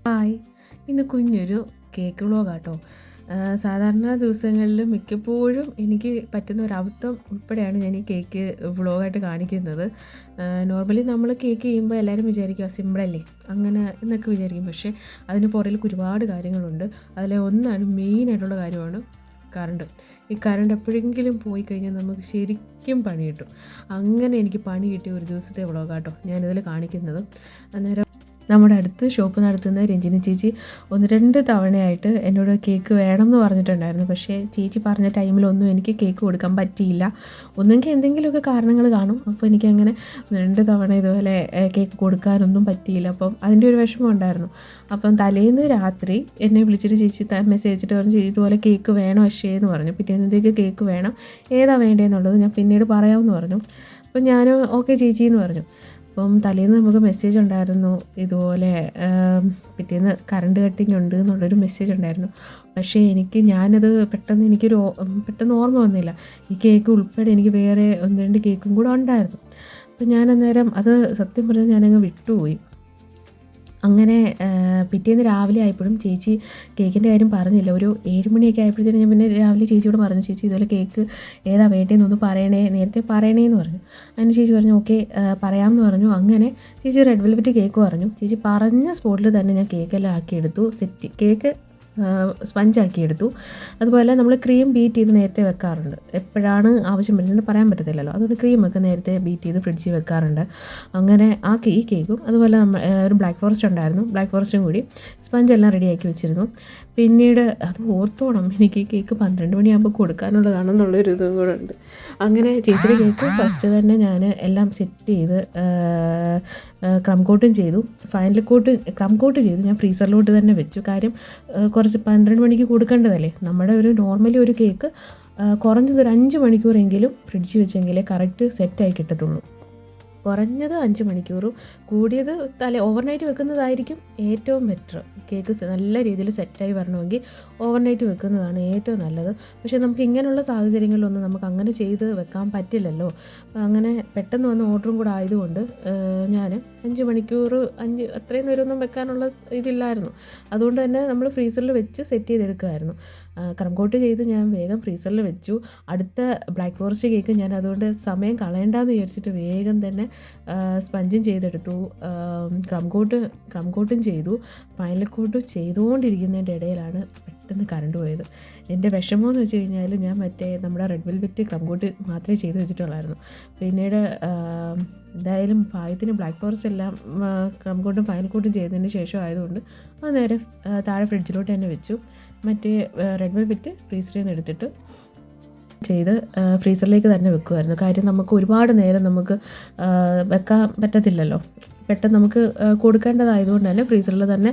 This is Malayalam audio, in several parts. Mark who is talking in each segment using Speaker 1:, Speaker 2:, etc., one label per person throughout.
Speaker 1: ഹായ്, ഇന്ന് കുഞ്ഞൊരു കേക്ക് വ്ളോഗാട്ടോ. സാധാരണ ദിവസങ്ങളിൽ മിക്കപ്പോഴും എനിക്ക് പറ്റുന്ന ഒരു അബദ്ധം ഉൾപ്പെടെയാണ് ഞാൻ ഈ കേക്ക് വ്ളോഗായിട്ട് കാണിക്കുന്നത്. നോർമലി നമ്മൾ കേക്ക് ചെയ്യുമ്പോൾ എല്ലാവരും വിചാരിക്കുക സിമ്പിളല്ലേ അങ്ങനെ എന്നൊക്കെ വിചാരിക്കും. പക്ഷേ അതിന് പുറകിലേക്ക് ഒരുപാട് കാര്യങ്ങളുണ്ട്. അതിലെ ഒന്നാണ് മെയിനായിട്ടുള്ള കാര്യമാണ് കറണ്ട്. ഈ കറണ്ട് എപ്പോഴെങ്കിലും പോയി കഴിഞ്ഞാൽ നമുക്ക് ശരിക്കും പണി കിട്ടും. അങ്ങനെ എനിക്ക് പണി കിട്ടിയ ഒരു ദിവസത്തെ വ്ളോഗാട്ടോ ഞാനിതിൽ കാണിക്കുന്നത്. അന്നേരം നമ്മുടെ അടുത്ത് ഷോപ്പ് നടത്തുന്ന രഞ്ജിനി ചേച്ചി 1-2 തവണയായിട്ട് എന്നോട് കേക്ക് വേണം എന്ന് പറഞ്ഞിട്ടുണ്ടായിരുന്നു. പക്ഷേ ചേച്ചി പറഞ്ഞ ടൈമിലൊന്നും എനിക്ക് കേക്ക് കൊടുക്കാൻ പറ്റിയില്ല. ഒന്നെങ്കിൽ എന്തെങ്കിലുമൊക്കെ കാരണങ്ങൾ കാണും. അപ്പോൾ എനിക്കങ്ങനെ 2 തവണ ഇതുപോലെ കേക്ക് കൊടുക്കാനൊന്നും പറ്റിയില്ല. അപ്പം അതിൻ്റെ ഒരു വിഷമം ഉണ്ടായിരുന്നു. അപ്പം തലേന്ന് രാത്രി എന്നെ വിളിച്ചിട്ട് ചേച്ചി മെസ്സേജ് അയച്ചിട്ട് പറഞ്ഞു, ഇതുപോലെ കേക്ക് വേണം അക്ഷയ എന്ന് പറഞ്ഞു. പിറ്റേന്നത്തേക്ക് കേക്ക് വേണം, ഏതാ വേണ്ടതെന്നുള്ളത് ഞാൻ പിന്നീട് പറയാമെന്ന് പറഞ്ഞു. അപ്പം ഞാൻ ഓക്കെ ചേച്ചി എന്ന് പറഞ്ഞു. അപ്പം തലേന്ന് നമുക്ക് മെസ്സേജ് ഉണ്ടായിരുന്നു, ഇതുപോലെ പിറ്റേന്ന് കറണ്ട് കട്ടിങ് ഉണ്ട് എന്നുള്ളൊരു മെസ്സേജ് ഉണ്ടായിരുന്നു. പക്ഷേ ഞാനത് പെട്ടെന്ന് ഓർമ്മ വന്നില്ല. ഈ കേക്ക് ഉൾപ്പെടെ എനിക്ക് വേറെ 1-2 കേക്കും കൂടെ ഉണ്ടായിരുന്നു. അപ്പം ഞാൻ അന്നേരം അത് സത്യം പറഞ്ഞാൽ ഞാനങ്ങ് വിട്ടുപോയി. അങ്ങനെ പിറ്റേന്ന് രാവിലെ ആയപ്പോഴും ചേച്ചി കേക്കിൻ്റെ കാര്യം പറഞ്ഞില്ല. ഒരു 7 മണിയൊക്കെ ആയപ്പോഴത്തേനും ഞാൻ പിന്നെ രാവിലെ ചേച്ചിയോട് പറഞ്ഞു, ചേച്ചി ഇതുപോലെ കേക്ക് ഏതാ വേണ്ടതെന്നൊന്ന് നേരത്തെ പറയണേന്ന് പറഞ്ഞു. അതിന് ചേച്ചി പറഞ്ഞു ഓക്കെ പറയാമെന്ന് പറഞ്ഞു. അങ്ങനെ ചേച്ചി റെഡ് വെൽവെറ്റ് കേക്ക് പറഞ്ഞു. ചേച്ചി പറഞ്ഞ സ്പോട്ടിൽ തന്നെ ഞാൻ കേക്കെല്ലാം ആക്കിയെടുത്തു. കേക്ക് സ്പഞ്ചാക്കിയെടുത്തു. അതുപോലെ നമ്മൾ ക്രീം ബീറ്റ് ചെയ്ത് നേരത്തെ വെക്കാറുണ്ട്. എപ്പോഴാണ് ആവശ്യം വരുന്നത് പറയാൻ പറ്റത്തില്ലല്ലോ. അതുകൊണ്ട് ക്രീമൊക്കെ നേരത്തെ ബീറ്റ് ചെയ്ത് ഫ്രിഡ്ജിൽ വെക്കാറുണ്ട്. അങ്ങനെ ഈ കേക്കും അതുപോലെ ഒരു ബ്ലാക്ക് ഫോറസ്റ്റ് ഉണ്ടായിരുന്നു. ബ്ലാക്ക് ഫോറസ്റ്റും കൂടി സ്പഞ്ചെല്ലാം റെഡിയാക്കി വെച്ചിരുന്നു. പിന്നീട് അത് ഓർത്തോണം, എനിക്ക് ഈ കേക്ക് 12 മണിയാകുമ്പോൾ കൊടുക്കാനുള്ളതാണെന്നുള്ളൊരു ഇതും കൂടെ ഉണ്ട്. അങ്ങനെ ചേച്ചിയുടെ കേക്ക് ഫസ്റ്റ് തന്നെ ഞാൻ എല്ലാം സെറ്റ് ചെയ്ത് ക്രം കോട്ടും ചെയ്തു. ക്രം കോട്ട് ചെയ്ത് ഞാൻ ഫ്രീസറിലോട്ട് തന്നെ വെച്ചു. കാര്യം കുറച്ച് 12 മണിക്ക് കൊടുക്കേണ്ടതല്ലേ. നമ്മുടെ നോർമലി ഒരു കേക്ക് കുറഞ്ഞത് ഒരു 5 മണിക്കൂറെങ്കിലും ഫ്രിഡ്ജിൽ വെച്ചെങ്കിലേ കറക്റ്റ് സെറ്റായി കിട്ടത്തുള്ളൂ. കുറഞ്ഞത് 5 മണിക്കൂറും കൂടിയത് ഓവർനൈറ്റ് വെക്കുന്നതായിരിക്കും ഏറ്റവും ബെറ്റർ. കേക്ക് നല്ല രീതിയിൽ സെറ്റായി വരണമെങ്കിൽ ഓവർനൈറ്റ് വെക്കുന്നതാണ് ഏറ്റവും നല്ലത്. പക്ഷേ നമുക്ക് ഇങ്ങനെയുള്ള സാഹചര്യങ്ങളിലൊന്നും നമുക്ക് അങ്ങനെ ചെയ്ത് വെക്കാൻ പറ്റില്ലല്ലോ. അങ്ങനെ പെട്ടെന്ന് വന്ന ഓർഡറും കൂടെ ആയതുകൊണ്ട് ഞാൻ 5 മണിക്കൂർ അത്രയും നേരമൊന്നും വെക്കാനുള്ള ഇതില്ലായിരുന്നു. അതുകൊണ്ട് തന്നെ നമ്മൾ ഫ്രീസറിൽ വെച്ച് സെറ്റ് ചെയ്തെടുക്കുമായിരുന്നു. ക്രം കോട്ട് ചെയ്ത് ഞാൻ വേഗം ഫ്രീസറിൽ വെച്ചു. അടുത്ത ബ്ലാക്ക് ഫോറസ്റ്റ് കേക്ക് ഞാൻ അതുകൊണ്ട് സമയം കളയണ്ടെന്ന് വിചാരിച്ചിട്ട് വേഗം തന്നെ സ്പഞ്ചും ചെയ്തെടുത്തു. ക്രം കോട്ടും ചെയ്തു. ഫൈനൽ കോട്ട് ചെയ്തുകൊണ്ടിരിക്കുന്നതിൻ്റെ ഇടയിലാണ് പെട്ടെന്ന് കറണ്ട് പോയത്. എൻ്റെ വിഷമമെന്ന് വെച്ച് കഴിഞ്ഞാൽ ഞാൻ നമ്മുടെ റെഡ് വെൽവെറ്റ് ക്രം കോട്ട് മാത്രമേ ചെയ്ത് വെച്ചിട്ടുള്ളായിരുന്നു. പിന്നീട് എന്തായാലും ഭാഗ്യത്തിന് ബ്ലാക്ക് ഫോറസ്റ്റ് എല്ലാം ക്രം കോട്ടും ഫൈനൽ കോട്ടും ചെയ്തതിന് ശേഷം ആയതുകൊണ്ട് അത് നേരെ താഴെ ഫ്രിഡ്ജിലോട്ട് തന്നെ വെച്ചു. റെഡ് വെൽവെറ്റ് ഫ്രീസറിൽ നിന്ന് എടുത്തിട്ട് ചെയ്ത് ഫ്രീസറിലേക്ക് തന്നെ വെക്കുമായിരുന്നു. കാര്യം നമുക്ക് ഒരുപാട് നേരം നമുക്ക് വെക്കാൻ പറ്റത്തില്ലല്ലോ. പെട്ടെന്ന് നമുക്ക് കൊടുക്കേണ്ടതായതുകൊണ്ട് തന്നെ ഫ്രീസറിൽ തന്നെ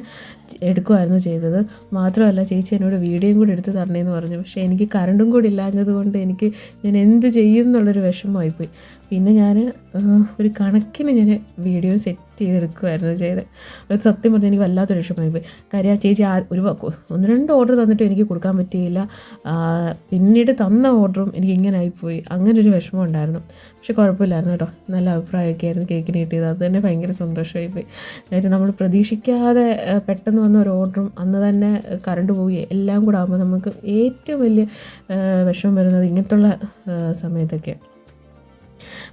Speaker 1: എടുക്കുമായിരുന്നു ചെയ്തത്. മാത്രമല്ല ചേച്ചി എന്നോട് വീഡിയോയും കൂടി എടുത്ത് തരണേന്ന് പറഞ്ഞു. പക്ഷേ എനിക്ക് കറണ്ടും കൂടി ഇല്ലാഞ്ഞത് കൊണ്ട് ഞാൻ എന്ത് ചെയ്യും എന്നുള്ളൊരു വിഷമമായിപ്പോയി. പിന്നെ ഞാൻ ഒരു കണക്കിന് ഞാൻ വീഡിയോ സെറ്റ് ചെയ്തെടുക്കുമായിരുന്നു ചെയ്തത്. അത് സത്യം പറഞ്ഞാൽ എനിക്ക് വല്ലാത്തൊരു വിഷമമായിപ്പോയി. കാര്യം ചേച്ചി 1-2 ഓർഡർ തന്നിട്ടും എനിക്ക് കൊടുക്കാൻ പറ്റിയില്ല. പിന്നീട് തന്ന ഓർഡറും എനിക്ക് ഇങ്ങനെ ആയിപ്പോയി. അങ്ങനെ ഒരു വിഷമം ഉണ്ടായിരുന്നു. പക്ഷെ കുഴപ്പമില്ലായിരുന്നു കേട്ടോ. നല്ല അഭിപ്രായമൊക്കെ ആയിരുന്നു കേക്കിന് കിട്ടിയത്. അത് തന്നെ ഭയങ്കര സന്തോഷമായിപ്പോയി. കാര്യം നമ്മൾ പ്രതീക്ഷിക്കാതെ പെട്ടെന്ന് വന്ന ഒരു ഓർഡറും അന്ന് തന്നെ കറണ്ട് പോയി എല്ലാം കൂടെ ആകുമ്പോൾ നമുക്ക് ഏറ്റവും വലിയ വിഷമം വരുന്നത് ഇങ്ങനത്തുള്ള സമയത്തൊക്കെ.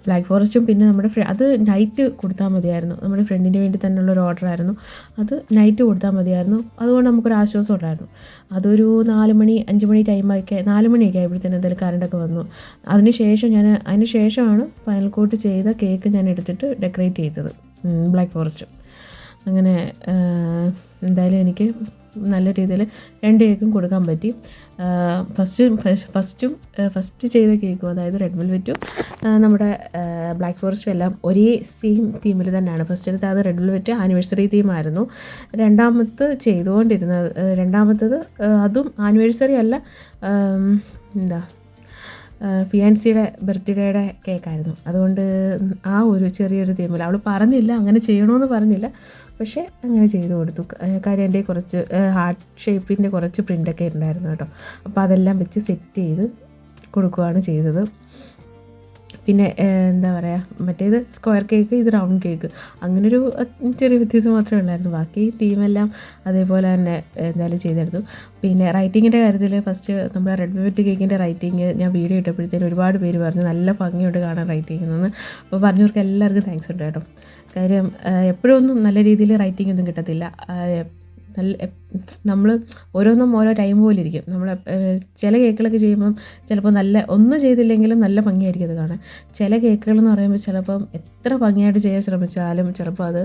Speaker 1: ബ്ലാക്ക് ഫോറസ്റ്റും പിന്നെ അത് നൈറ്റ് കൊടുത്താൽ മതിയായിരുന്നു. നമ്മുടെ ഫ്രണ്ടിന് വേണ്ടി തന്നെയുള്ളൊരു ഓർഡറായിരുന്നു. അത് നൈറ്റ് കൊടുത്താൽ മതിയായിരുന്നു. അതുകൊണ്ട് നമുക്കൊരു ആശ്വാസം ഉണ്ടായിരുന്നു. അതൊരു 4 മണി 5 മണി 4 മണിയൊക്കെ ആയപ്പോഴത്തേനും എന്തായാലും കറണ്ടൊക്കെ വന്നു. അതിന് ശേഷമാണ് ഫൈനൽ കോട്ട് ചെയ്ത കേക്ക് ഞാൻ എടുത്തിട്ട് ഡെക്കറേറ്റ് ചെയ്തത് ബ്ലാക്ക് ഫോറസ്റ്റ്. അങ്ങനെ എന്തായാലും എനിക്ക് നല്ല രീതിയിൽ 2 കേക്കും കൊടുക്കാൻ പറ്റി. ഫസ്റ്റ് ചെയ്ത കേക്കും അതായത് റെഡ് വെൽവെറ്റും നമ്മുടെ ബ്ലാക്ക് ഫോറസ്റ്റും എല്ലാം ഒരേ സെയിം തീമിൽ തന്നെയാണ്. ഫസ്റ്റ് അത് റെഡ് വെൽവെറ്റ് ആനിവേഴ്സറി തീമായിരുന്നു. രണ്ടാമത്തത് അതും ആനിവേഴ്സറി അല്ല, ഫിയാൻസിയുടെ ബർത്ത്ഡേയുടെ കേക്കായിരുന്നു. അതുകൊണ്ട് ആ ഒരു ചെറിയൊരു തീമിൽ അവൾ പറഞ്ഞില്ല, അങ്ങനെ ചെയ്യണമെന്ന് പറഞ്ഞില്ല. പക്ഷേ അങ്ങനെ ചെയ്ത് കൊടുത്തു. കാര്യം എൻ്റെ കുറച്ച് ഹാർട്ട് ഷേപ്പിൻ്റെ കുറച്ച് പ്രിൻ്റൊക്കെ ഉണ്ടായിരുന്നു കേട്ടോ. അപ്പോൾ അതെല്ലാം വെച്ച് സെറ്റ് ചെയ്ത് കൊടുക്കുകയാണ് ചെയ്തത്. പിന്നെ എന്താ പറയുക, മറ്റേത് സ്ക്വയർ കേക്ക്, ഇത് റൗണ്ട് കേക്ക്, അങ്ങനൊരു ചെറിയ വ്യത്യാസം മാത്രമേ ഉള്ളായിരുന്നു. ബാക്കി തീമെല്ലാം അതേപോലെ തന്നെ എന്തായാലും ചെയ്തെടുത്തു. പിന്നെ റൈറ്റിങ്ങിൻ്റെ കാര്യത്തിൽ ഫസ്റ്റ് നമ്മുടെ റെഡ് വെൽവെറ്റ് കേക്കിൻ്റെ റൈറ്റിങ് ഞാൻ വീഡിയോ ഇട്ടപ്പോഴത്തേനും ഒരുപാട് പേര് പറഞ്ഞു നല്ല ഭംഗിയുണ്ട് കാണാൻ റൈറ്റിംഗ് എന്ന്. അപ്പോൾ പറഞ്ഞവർക്ക് എല്ലാവർക്കും താങ്ക്സ് ഉണ്ട് കേട്ടോ. കാര്യം എപ്പോഴൊന്നും നല്ല രീതിയിൽ റൈറ്റിംഗ് ഒന്നും കിട്ടത്തില്ല. നമ്മൾ ഓരോന്നും ഓരോ ടൈം പോലെ ഇരിക്കും. നമ്മൾ ചില കേക്കുകളൊക്കെ ചെയ്യുമ്പം ചിലപ്പോൾ ഒന്നും ചെയ്തില്ലെങ്കിലും നല്ല ഭംഗിയായിരിക്കും അത് കാണാൻ. ചില കേക്കുകളെന്ന് പറയുമ്പോൾ ചിലപ്പം എത്ര ഭംഗിയായിട്ട് ചെയ്യാൻ ശ്രമിച്ചാലും ചിലപ്പോൾ അത്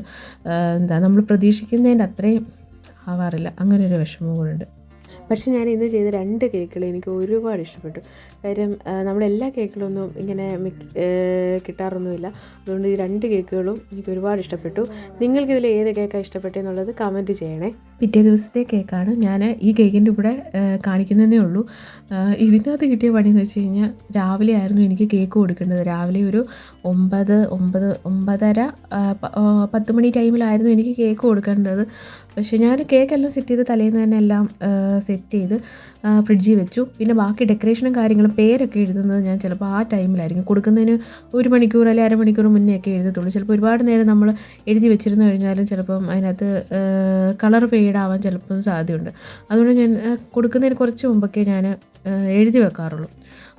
Speaker 1: നമ്മൾ പ്രതീക്ഷിക്കുന്നതിൻ്റെ അത്രയും ആവാറില്ല. അങ്ങനൊരു വിഷമവും കൂടെ. പക്ഷേ ഞാൻ ഇന്ന് ചെയ്ത 2 കേക്കുകൾ എനിക്ക് ഒരുപാട് ഇഷ്ടപ്പെട്ടു. കാര്യം നമ്മളെല്ലാ കേക്കുകളൊന്നും ഇങ്ങനെ കിട്ടാറൊന്നുമില്ല. അതുകൊണ്ട് ഈ 2 കേക്കുകളും എനിക്ക് ഒരുപാട് ഇഷ്ടപ്പെട്ടു. നിങ്ങൾക്കിതിൽ ഏത് കേക്കാണ് ഇഷ്ടപ്പെട്ടതെന്നുള്ളത് കമൻറ്റ് ചെയ്യണേ. പിറ്റേ ദിവസത്തെ കേക്കാണ് ഞാൻ ഈ കേക്കിൻ്റെ കൂടെ കാണിക്കുന്നതേ ഉള്ളൂ. ഇതിനകത്ത് കിട്ടിയ പണിയെന്ന് വെച്ച് കഴിഞ്ഞാൽ രാവിലെ ആയിരുന്നു എനിക്ക് കേക്ക് കൊടുക്കേണ്ടത്. രാവിലെ ഒരു 9:30 10 മണി ടൈമിലായിരുന്നു എനിക്ക് കേക്ക് കൊടുക്കേണ്ടത്. പക്ഷേ ഞാൻ കേക്കെല്ലാം സെറ്റ് ചെയ്ത് തലേന്ന് തന്നെ എല്ലാം സെറ്റ് ചെയ്ത് ഫ്രിഡ്ജിൽ വെച്ചു. പിന്നെ ബാക്കി ഡെക്കറേഷനും കാര്യങ്ങളും പേരൊക്കെ എഴുതുന്നത് ഞാൻ ചിലപ്പോൾ ആ ടൈമിലായിരിക്കും കൊടുക്കുന്നതിന് 1 മണിക്കൂർ അല്ലെങ്കിൽ അരമണിക്കൂർ മുന്നേ ഒക്കെ എഴുതത്തുള്ളൂ. ചിലപ്പോൾ ഒരുപാട് നേരം നമ്മൾ എഴുതി വെച്ചിരുന്നു കഴിഞ്ഞാലും ചിലപ്പം അതിനകത്ത് കളർ ഫെയ്ഡാവാൻ ചിലപ്പം സാധ്യതയുണ്ട്. അതുകൊണ്ട് ഞാൻ കൊടുക്കുന്നതിന് കുറച്ച് മുമ്പൊക്കെ ഞാൻ എഴുതി വെക്കാറുള്ളൂ.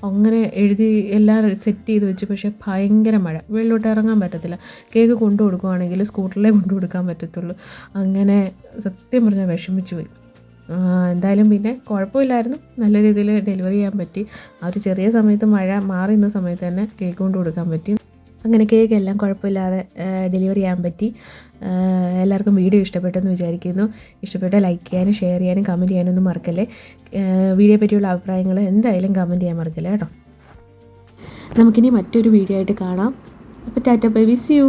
Speaker 1: അങ്ങനെ എഴുതി എല്ലാം സെറ്റ് ചെയ്ത് വെച്ചു. പക്ഷേ ഭയങ്കര മഴ, വെള്ളോട്ട് ഇറങ്ങാൻ പറ്റത്തില്ല. കേക്ക് കൊണ്ടു കൊടുക്കുകയാണെങ്കിൽ സ്കൂട്ടറിലേ കൊണ്ടു കൊടുക്കാൻ പറ്റത്തുള്ളൂ. അങ്ങനെ സത്യം പറഞ്ഞാൽ വിഷമിച്ചു പോയി. എന്തായാലും പിന്നെ കുഴപ്പമില്ലായിരുന്നു, നല്ല രീതിയിൽ ഡെലിവറി ചെയ്യാൻ പറ്റി. ആ ഒരു ചെറിയ സമയത്ത് മഴ മാറി നിന്ന സമയത്ത് തന്നെ കേക്ക് കൊണ്ട് കൊടുക്കാൻ പറ്റി. അങ്ങനെ കേക്കെല്ലാം കുഴപ്പമില്ലാതെ ഡെലിവറി ചെയ്യാൻ പറ്റി. എല്ലാവർക്കും വീഡിയോ ഇഷ്ടപ്പെട്ടെന്ന് വിചാരിക്കുന്നു. ഇഷ്ടപ്പെട്ടാൽ ലൈക്ക് ചെയ്യാനും ഷെയർ ചെയ്യാനും കമൻറ്റ് ചെയ്യാനൊന്നും മറക്കല്ലേ. വീഡിയോ പറ്റിയുള്ള അഭിപ്രായങ്ങൾ എന്തായാലും കമൻറ്റ് ചെയ്യാൻ മറക്കല്ലേ കേട്ടോ. നമുക്കിനി മറ്റൊരു വീഡിയോ ആയിട്ട് കാണാം. അപ്പോൾ ടാറ്റ ബൈ, വിസ് യു.